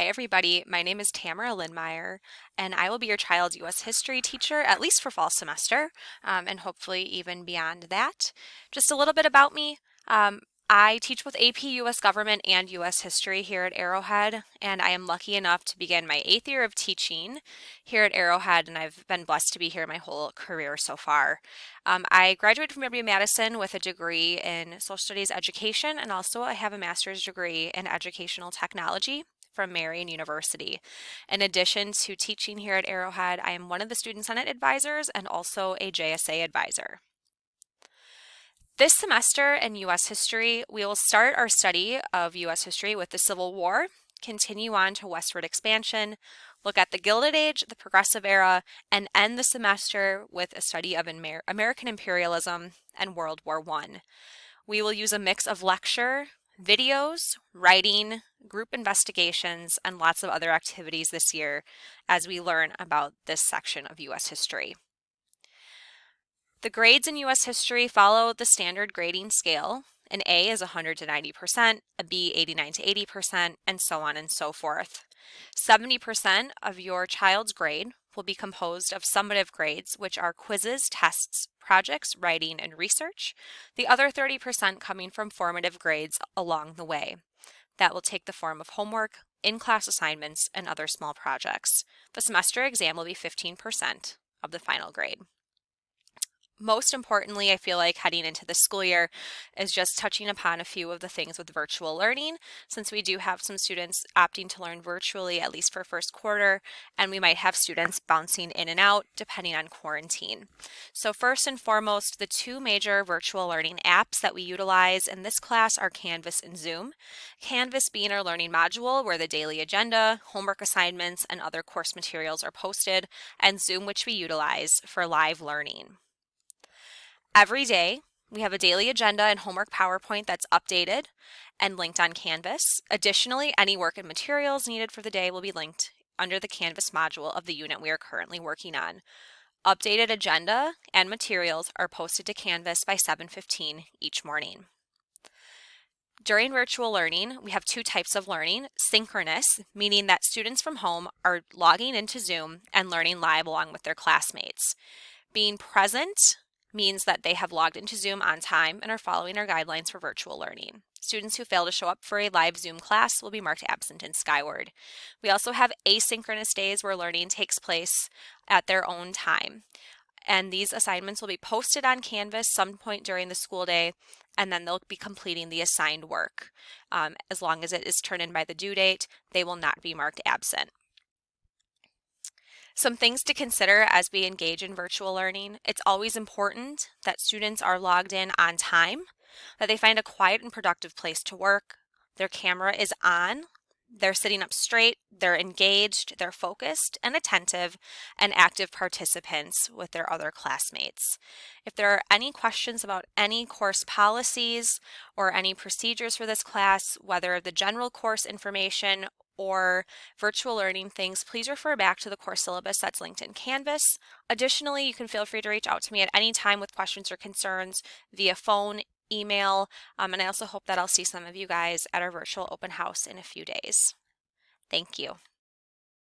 Hi everybody, my name is Tamara Lindmeyer and I will be your child's U.S. history teacher at least for fall semester and hopefully even beyond that. Just a little bit about me. Um, I teach both AP U.S. Government and U.S. History here at Arrowhead, and I am lucky enough to begin my 8th year of teaching here at Arrowhead, and I've been blessed to be here my whole career so far. I graduated from W-Madison with a degree in social studies education, and also I have a master's degree in educational technology from Marian University. In addition to teaching here at Arrowhead, I am one of the Student Senate advisors and also a JSA advisor. This semester in U.S. history, we will start our study of U.S. history with the Civil War, continue on to westward expansion, look at the Gilded Age, the Progressive Era, and end the semester with a study of American imperialism and World War I. We will use a mix of lecture, videos, writing, group investigations, and lots of other activities this year as we learn about this section of U.S. history. The grades in U.S. history follow the standard grading scale. An A is 100 to 90%, a B 89 to 80%, and so on and so forth. 70% of your child's grade will be composed of summative grades, which are quizzes, tests, projects, writing, and research. The other 30% coming from formative grades along the way. That will take the form of homework, in-class assignments, and other small projects. The semester exam will be 15% of the final grade. Most importantly, I feel like heading into the school year is just touching upon a few of the things with virtual learning, since we do have some students opting to learn virtually at least for first quarter, and we might have students bouncing in and out depending on quarantine. So first and foremost, the two major virtual learning apps that we utilize in this class are Canvas and Zoom. Canvas being our learning module where the daily agenda, homework assignments, and other course materials are posted, and Zoom, which we utilize for live learning. Every day, we have a daily agenda and homework PowerPoint that's updated and linked on Canvas. Additionally, any work and materials needed for the day will be linked under the Canvas module of the unit we are currently working on. Updated agenda and materials are posted to Canvas by 7:15 each morning. During virtual learning, we have two types of learning. Synchronous, meaning that students from home are logging into Zoom and learning live along with their classmates. Being present means that they have logged into Zoom on time and are following our guidelines for virtual learning. Students who fail to show up for a live Zoom class will be marked absent in Skyward. We also have asynchronous days where learning takes place at their own time. And these assignments will be posted on Canvas some point during the school day, and then they'll be completing the assigned work. As long as it is turned in by the due date, they will not be marked absent. Some things to consider as we engage in virtual learning. It's always important that students are logged in on time, that they find a quiet and productive place to work, their camera is on, they're sitting up straight, they're engaged, they're focused and attentive, and active participants with their other classmates. If there are any questions about any course policies or any procedures for this class, whether the general course information or virtual learning things, please refer back to the course syllabus that's linked in Canvas. Additionally, you can feel free to reach out to me at any time with questions or concerns via phone, email, and I also hope that I'll see some of you guys at our virtual open house in a few days. Thank you.